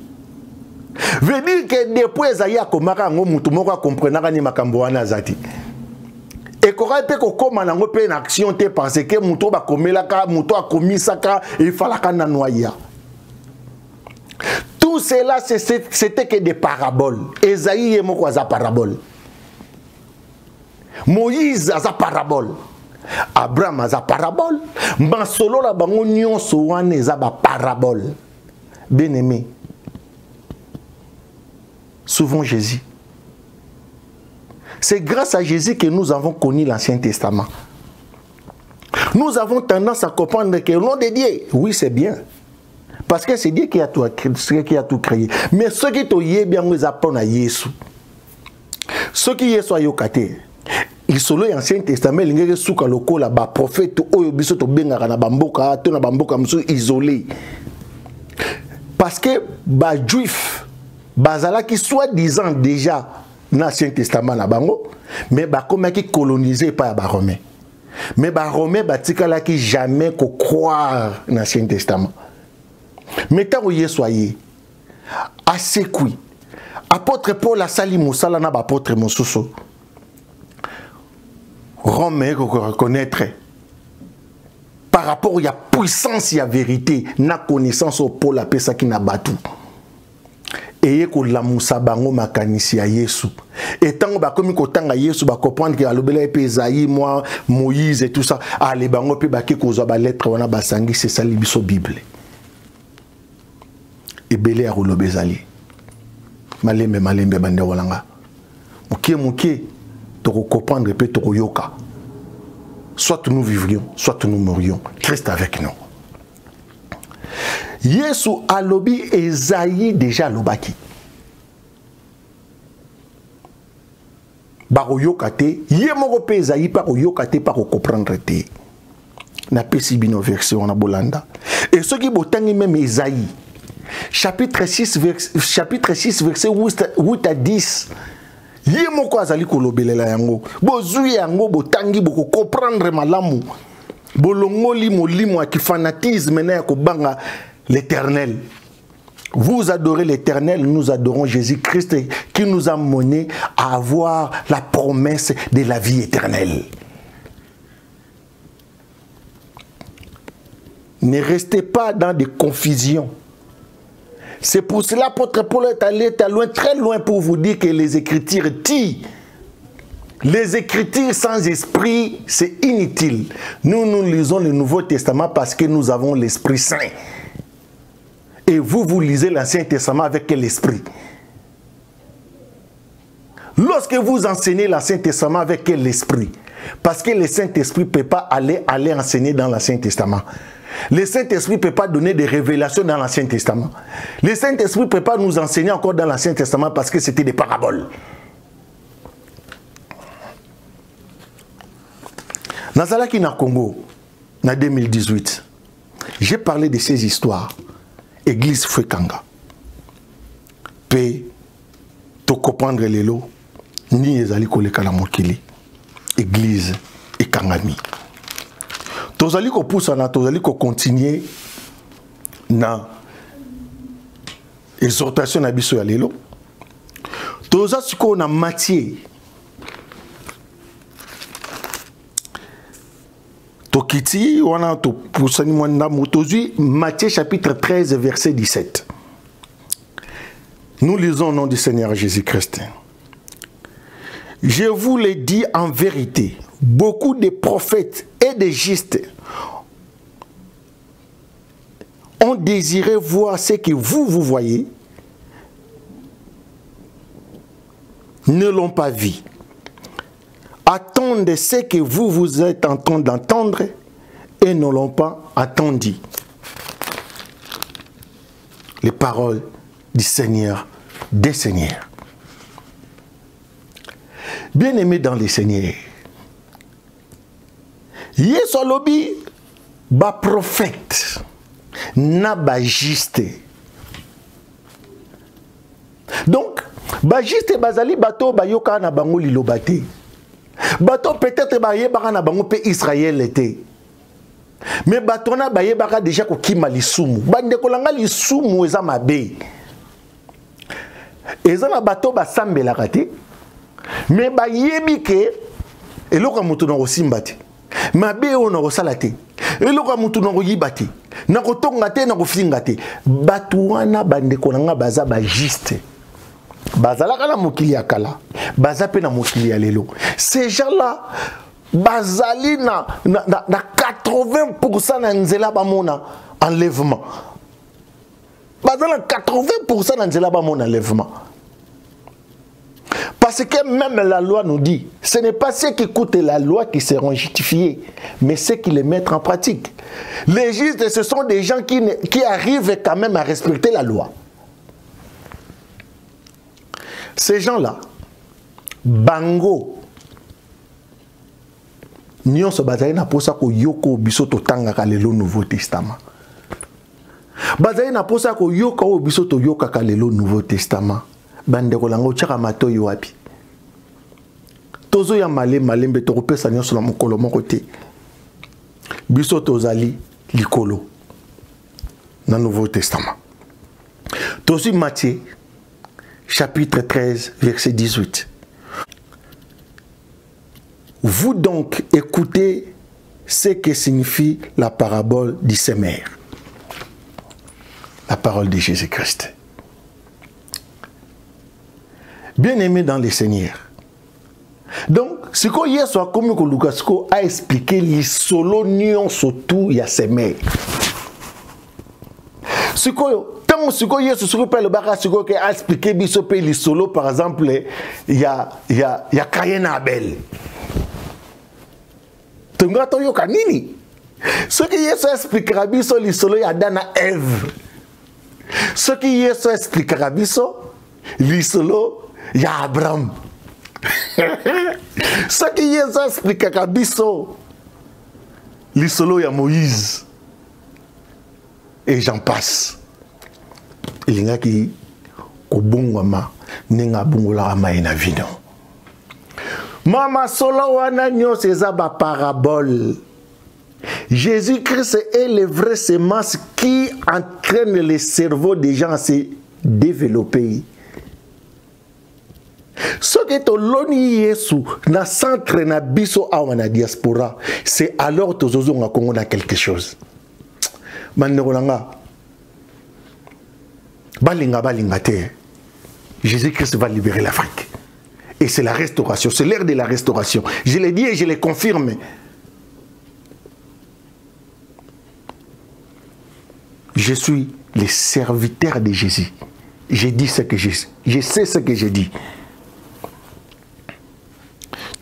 Veut dire que depuis Esaïe a komaka ngo mutu moko a comprendre ni makambo wana azati. Et kora pe ko koma nango pe na action te parce que mutu ba komelaka mutu a komisaka et falaka na noya. Tout cela c'était que des paraboles. Esaïe moko za parabole. Moïse a sa parabole. Abraham a sa parabole. Masolo la bango nyonso wana za ba parabole. Bien-aimé. Souvent Jésus. C'est grâce à Jésus que nous avons connu l'Ancien Testament. Nous avons tendance à comprendre que le nom de Dieu, oui c'est bien. Parce que c'est Dieu qui a tout créé. Mais ceux qui ont bien, nous apprennent à Jésus. Ceux qui sont yokate, ils sont là l'Ancien Testament, ils sont là les prophètes, ils sont isolés. Parce que les Juifs, bazala qui soi-disant déjà dans l'Ancien Testament na bango, mais comme qui colonisé par les Romains. Mais les Romains batikala qui jamais ko croire dans l'Ancien Testament. Mais tant que soyez assez kui, apôtre Paul a sali mosala na apôtre mosusu. Romain ko reconnaître par rapport à la puissance et la vérité, na connaissance au Paul a pesa qui na batu. Et que la moussa bango makanisi ya Yesu. Et tant ba komi ko tanga Yesu ba comprendre que alobela pe Esaïe moi Moïse et tout ça, allez bango pe ba ke ko zo ba lettre wana ba sangi c'est ça libiso Bible. Et belé a rolobezali. Malembe bande walanga. Mukie to comprendre pe to yoka. Soit nous vivrions, soit nous mourions. Christ avec nous. Yesu alobi Esaïe déjà lobaki. Baro yokate, ye moko pe Esaïe pa yokate pa comprendre te. Na pesi bino verset on a bolanda. Et ceux qui botangi même Esaïe chapitre 6 verset 8 à 10. Ye moko azali kolobelela yango. Bozui yango botangi boko comprendre malamu. Bolongoli molimo aki fanatisme na ko banga l'Éternel. Vous adorez l'Éternel, nous adorons Jésus-Christ qui nous a mené à avoir la promesse de la vie éternelle. Ne restez pas dans des confusions. C'est pour cela l'apôtre Paul est allé loin, très loin pour vous dire que les Écritures tuent. Les Écritures sans esprit, c'est inutile. Nous lisons le Nouveau Testament parce que nous avons l'Esprit Saint. Et vous lisez l'Ancien Testament avec quel esprit? Lorsque vous enseignez l'Ancien Testament avec quel esprit? Parce que le Saint-Esprit ne peut pas aller enseigner dans l'Ancien Testament. Le Saint-Esprit ne peut pas donner des révélations dans l'Ancien Testament. Le Saint-Esprit ne peut pas nous enseigner encore dans l'Ancien Testament parce que c'était des paraboles. Nazalaki na Congo, en 2018, j'ai parlé de ces histoires. Église Fouekanga. Pe to comprendre les lots, ni ezali koleka la mokili. Église et Kangami. Tozali ko poussana, tozali ko continuer na exhortation na biso ya lelo. Toza siko na Matthieu. Tokiti wana to poussani mwanda motozi Matthieu chapitre 13 verset 17. Nous lisons au nom du Seigneur Jésus-Christ. Je vous le dis en vérité, beaucoup de prophètes et de justes ont désiré voir ce que vous voyez, ne l'ont pas vu. Attendez ce que vous êtes en train d'entendre et ne l'ont pas attendu. Les paroles du Seigneur, des Seigneurs. Bien-aimés dans les Seigneurs, Yesu alobi ba prophète na ba juste. Donc ba juste bazali bato bayoka na bango lilobate. Bato peut-être bayebaka na bango pe Israël était. Mais bato na bayebaka déjà ko kima lisumu. Bande kolanga lisumu eza mabe. Eza na bato basambelaka te. Mais bayebi ke eloko mutu na kosimba te. Mabe o na kosala te. Eloko mutu na koyiba te. Na kotonga te na kofinga te. Bato wana bande kolanga baza ba juste. Bazalaka na mokili ya kala. Baza pe na mokili ya lelo. Ces gens-là bazali na 80% na nzela bamona enlèvement. Bazali na 80% na nzela bamona enlèvement. Parce que même la loi nous dit, ce n'est pas ceux qui écoutent la loi qui seront justifiés, mais ceux qui les mettent en pratique. Les justes, ce sont des gens qui arrivent quand même à respecter la loi. Ces gens-là, bango, nous sommes na posa ko yoko biso to tangaka lelo Nouveau Testament. Bazali na posa ko yoko biso to yoka ka lelo Nouveau Testament. Bande kolango tshaka matoyi wapi. Tozo ya malembe to kopesa nyonso na mokolo moko te. Biso tozali likolo na Nouveau Testament. Tozi Matthieu chapitre 13 verset 18. Vous donc écoutez ce que signifie la parabole du semeur. La parole de Jésus-Christ. Bien-aimé dans le Seigneur. Donc, ce que Yesu a commis que Lucas a expliqué les solo nions surtout il y a semeur. Ce que tant que Yesu se rappelle le barra ce que a expliqué biso les solo par exemple il y a Caïn et Abel. Tungato yo kanini. Ce que Yesu expliquera biso les solo il y a Adam et Ève. Ce que Yesu expliquera biso les solo il y a Abraham. Ce qui Yesu expliquera biso les solo il y a Moïse. Et j'en passe. Il y a qui kobongwama nenga bongola amaina vino. Mama solo wana nyo seza ba parabole. Jésus-Christ est le vrai semence qui entraîne le cerveau des gens à se développer. Ce que to loni Yesu na centre na biso awa na diaspora, c'est alors to zozo nga Congo na quelque chose. Manderolanga. Balinga te. Jésus-Christ va libérer l'Afrique. Et c'est la restauration, c'est l'ère de la restauration. Je l'ai dit et je l'ai confirmé. Je suis le serviteur de Jésus. J'ai dit ce que je sais ce que j'ai dit.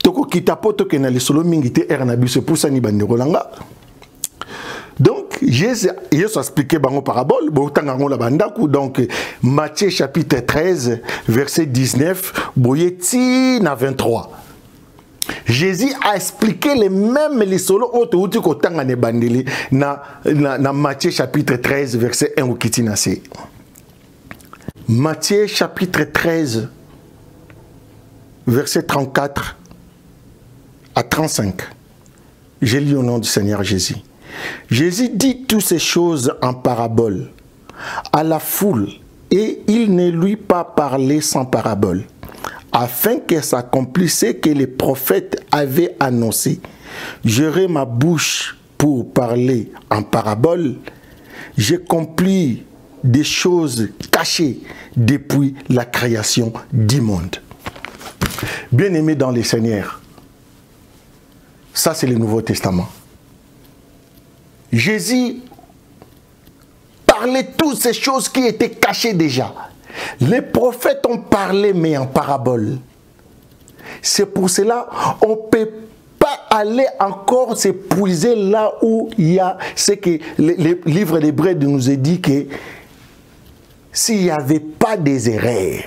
Toko kitapoto ke na le solo mingite ernabi se pour ça ni banderolanga. Donc Jésus a expliqué bango parabole, botangango la bandaku donc Matthieu chapitre 13 verset 19 boyeti na 23. Jésus a expliqué les mêmes les solos autres outils kotanga ne bandeli na Matthieu chapitre 13 verset 1 au kitinase. Matthieu chapitre 13 verset 34 à 35. J'ai lu au nom du Seigneur Jésus. Jésus dit toutes ces choses en parabole à la foule et il ne lui pas parlé sans parabole, afin que s'accomplisse ce que les prophètes avaient annoncé. J'aurai ma bouche pour parler en parabole. J'ai accompli des choses cachées depuis la création du monde. Bien-aimés dans les Seigneurs, ça c'est le Nouveau Testament. Jésus parlait toutes ces choses qui étaient cachées déjà. Les prophètes ont parlé, mais en parabole. C'est pour cela qu'on ne peut pas aller encore s'épuiser là où il y a ce que le livre d'Hébreux nous a dit que s'il n'y avait pas des erreurs,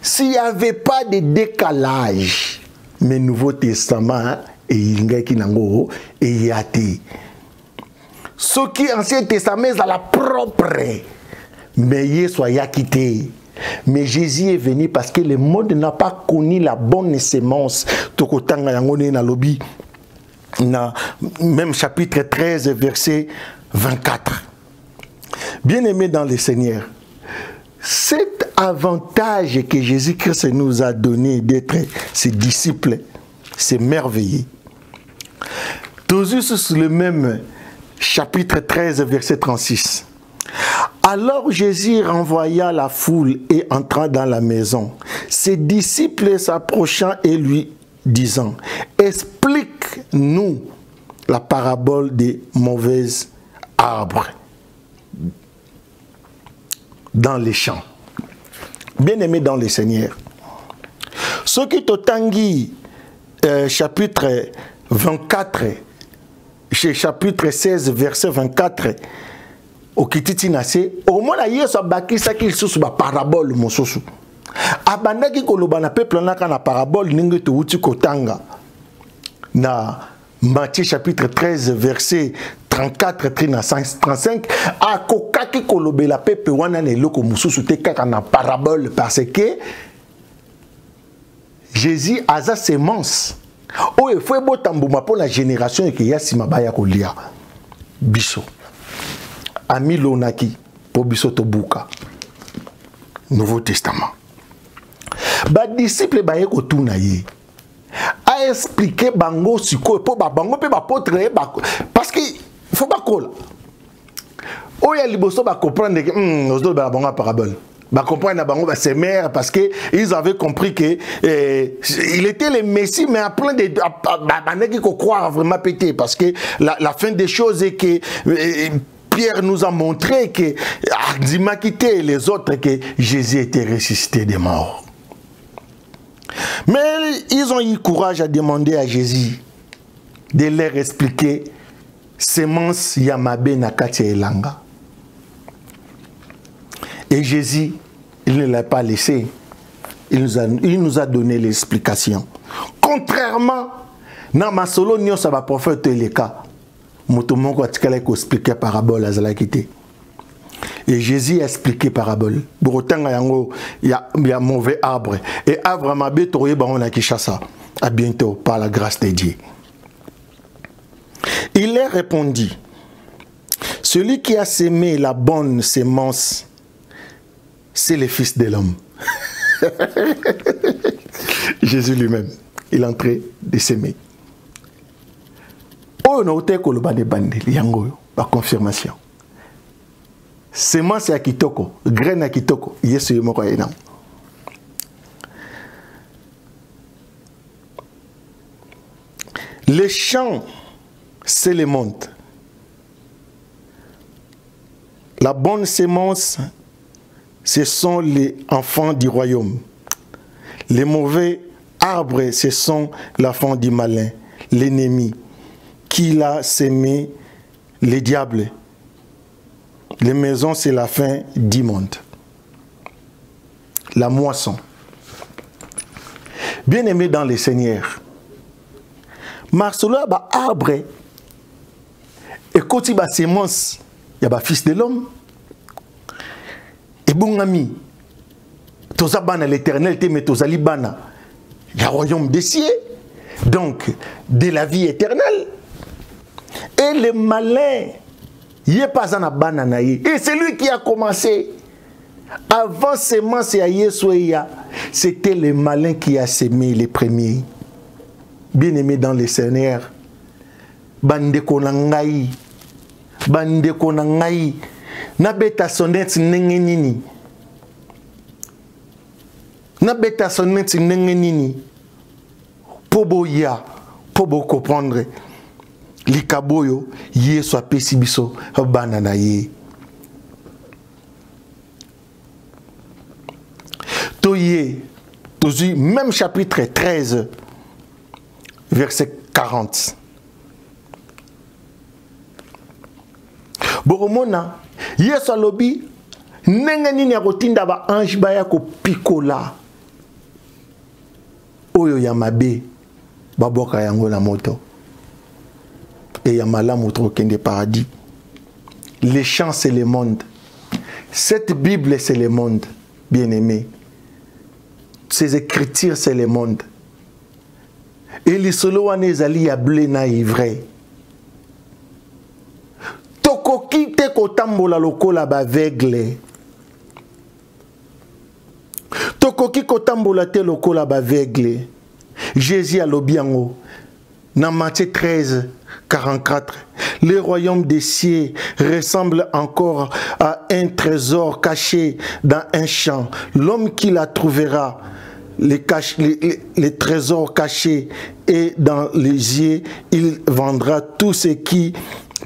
s'il n'y avait pas de décalage, mais Nouveau Testament, et il y a qui nango et yati. Ce qui Ancien Testament est à la propre, mais il soit quitté. Mais Jésus est venu parce que le monde n'a pas connu la bonne sémence. Tokotanga yangone na lobi na même chapitre 13 verset 24. Bien-aimés dans le Seigneur, cet avantage que Jésus-Christ nous a donné d'être ses disciples, c'est merveilleux. Toujours sur le même chapitre 13, verset 36. Alors Jésus renvoya la foule et entra dans la maison. Ses disciples s'approchant et lui disant, explique-nous la parabole des mauvais arbres dans les champs. Bien-aimés dans le Seigneur, ce qui t'otangi chapitre 24, chez chapitre 16, verset 24, au Kititinase, au moins la yeso abaki sa qu'il sous ba parabole mosusu. Abandaki koloba na peuple na kana parabole ningi to uti kotanga. Na Matthieu chapitre 13, verset 34, 35, a kokaki kolobe la peuple wana ne loko mosusu te kaka na parabole parce que Jésus a sa sémence. Oh, il faut que pour la génération qui y a si mabaya kolia. Biso. Ami Lonaki pour biso tobuka. Nouveau Testament. Ba disciple ba yeko tuna ye. A expliquer bango siko pour ba bango pe ba potre parce que faut pas kola. Oh ya liboso ba comprendre que nous ba bango parabole. Bah comprendre bango c'est mère parce que ils avaient compris que il était le Messie mais à plein de qui croire vraiment pété parce que la fin des choses est que Pierre nous a montré que Dimakité les autres que Jésus était ressuscité des morts. Mais ils ont eu courage à demander à Jésus de leur expliquer sémence Yamabe Nakati Elanga. Et Jésus, il ne l'a pas laissé. Il nous a donné l'explication. Contrairement, dans ma solo nyo ça va prophète les cas. Motomoko atikala ko expliquer parabole à Zalakité. Et Jésus a expliqué parabole. Borotanga yango il y a mauvais arbre et arbre mabe toye bango na Kinshasa. À bientôt par la grâce de Dieu. Il leur répondit, celui qui a sémé la bonne sémence, c'est le Fils de l'homme. Jésus lui-même, il est en train de s'aimer. Oh, non, t'es que le bande yango. la confirmation. Semence ya kitoko, graine ya kitoko, Yesu yemoko ya enam. Les champs, c'est le monde. La bonne sémence, ce sont les enfants du royaume. Les mauvais arbres, ce sont l'enfant du malin, l'ennemi, qui l'a sémé, les diables. Les maisons, c'est la fin du monde. La moisson. Bien-aimé dans le Seigneur, Marcelo a ba arbre et quand il a sémence, il y a fils de l'homme. Et bon ami, toza bana l'éternel te met toza libana, il y a royaume des cieux, donc de la vie éternelle. Et le malin, il n'est pas en bana naïe. Et c'est lui qui a commencé. Avant sémence à Yesuya, c'était le malin qui a sémé les premiers. Bien-aimé dans le Seigneur, bandeko na ngai, bandeko na ngai, na beta sonnet ndenge nini, na beta sonnet ndenge nini, pobo ya, pobo comprendre, likaboyo, Yesu apesi biso bana na ye. Toye, tozu, même chapitre 13, verset 40. Boromona, Yesu alobi, ndenge nini ya kotinda ba ange baya ko pikola. Oyo ya mabe, baboka yango na moto. Et ya malamu kende paradis. Les champs, c'est le monde. Cette Bible, c'est le monde, bien-aimé. Ces écritures, c'est le monde. Et les solo wane ezali ya blé na ivraie. Tokoki te kotambola lokola baveugle. Tokoki kotambola te lokola baveugle. Jésus alobi yango na Matthieu 13, 44. Le royaume des cieux ressemble encore à un trésor caché dans un champ. L'homme qui la trouvera, les trésors cachés, et dans les yeux, il vendra tout ce qu'il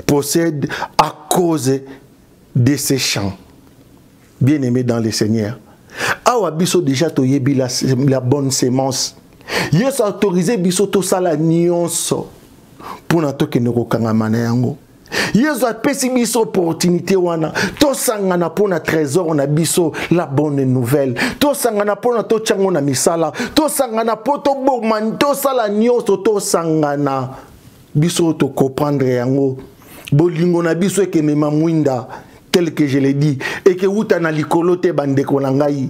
possède à cause de ces champs. Bien-aimé dans le Seigneur. Awa biso déjà toyebi la bonne sémence. Yesu a autorisé biso to sala nyonso pour na to kenoko kangamana yango. Yesu a pesi biso opportunité wana to sangana pour na trésor na biso la bonne nouvelle. To sangana pour na to chango na misala, to sangana pour to boman to sala nyonso to sangana biso to comprendre yango. Bolingo na biso e ke mema mwinda tel que je l'ai dit, et que wuta na likolo te bandeko na ngai,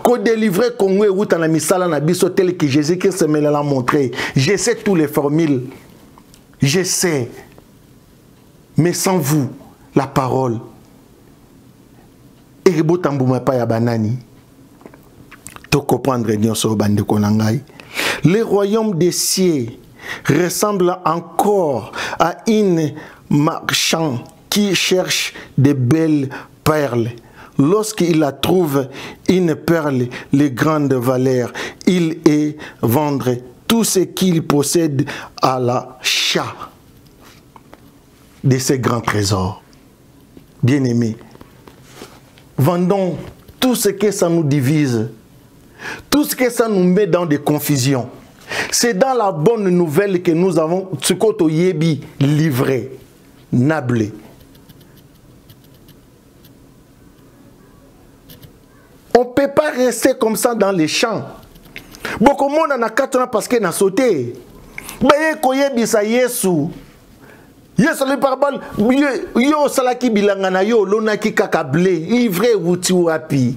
ko délivrer Congo et wuta na misala na biso tel que Jésus-Christ me l'a montré. Je sais toutes les formules, je sais, mais sans vous, la parole, et botambouma pa ya banani, to comprendre nyonso bandeko na ngai. Le royaume des cieux ressemble encore à une marchand qui cherche de belles perles. Lorsqu'il la trouve, une perle de grande valeur, il est vendre tout ce qu'il possède à l'achat de ces grands trésors. Bien-aimés, vendons tout ce que ça nous divise, tout ce que ça nous met dans des confusions. C'est dans la bonne nouvelle que nous avons ce côté yebi livré, nablé. On ne peut pas rester comme ça dans les champs. Beaucoup de monde en a 4 ans parce qu'il a sauté. Baye koyebisa Yesu. Yesu le parabole. Yo salaki bilangana yo lonaki kakablé. Ivre wuti wapi.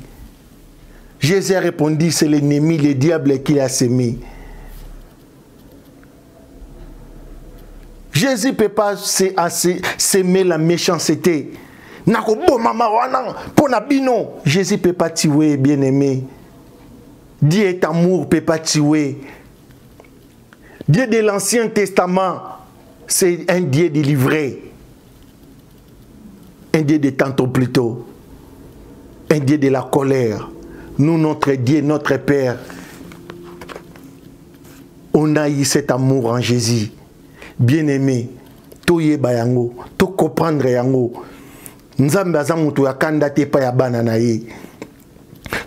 Jésus a répondu, c'est l'ennemi, le diable qui l'a sémé. Jésus ne peut pas s'aimer la méchanceté. Jésus ne peut pas tuer, bien-aimé. Dieu est amour, ne peut pas tuer. Dieu de l'Ancien Testament, c'est un Dieu délivré. un Dieu de tantôt plutôt, un Dieu de la colère. Nous, notre Dieu, notre Père, on a eu cet amour en Jésus. Bien-aimé, to yeba yango, to comprendre yango. Nzambe aza mutu ya kanda te pa ya bana na ye.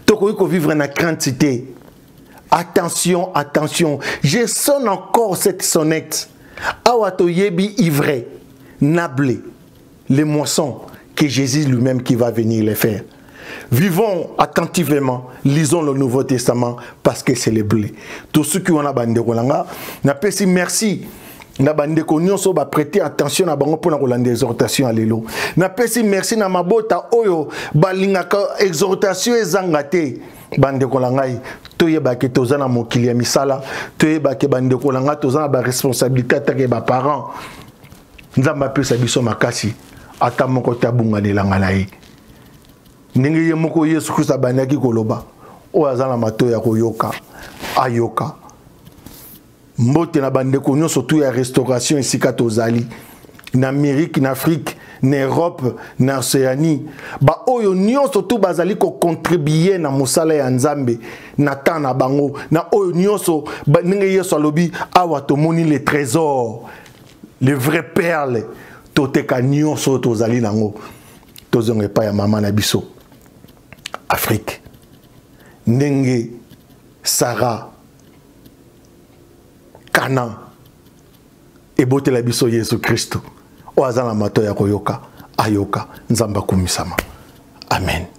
To ko vivre na quantité. Attention, attention. Je sonne encore cette sonnette. Awa to yebi ivre, nablé, les moissons que Jésus lui-même qui va venir les faire. Vivons attentivement, lisons le Nouveau Testament parce que c'est le blé. Tous ceux qui ont la bande kolanga, n'a pas si merci. Na bande ko nyonso ba prêter attention na bango pona kolanda exhortation alelo. Na pas si merci na mabota oyo balingaka exhortation ezangate. Bande kolangai toyeba ke tozana mokili ya misala, toyeba ke bande kolanga tozana ba responsabilité atake ba parents. Nzamba pesa biso makasi ata moko tabunga nelanga na ye. Ndenge ye moko Yesu Kristo bandaki koloba o azana mato ya koyoka ayoka. Mbote na bande ko nyonso surtout ya restauration esika tozali na Amérique, na Afrique, na Europe, na Océanie. Ba oyo nyonso surtout bazali ko contribuer na musala ya Nzambe na temps na bango na oyo nyonso ndenge Yesu alobi awa tomoni les trésors, les vraies perles toteka nyonso tozali nango tozonge pa ya mama na biso Afrique. Ndenge Sarah Kana ebote la biso Yesu Kristo o azana mato ya koyoka ayoka nzamba kumisama. Amen.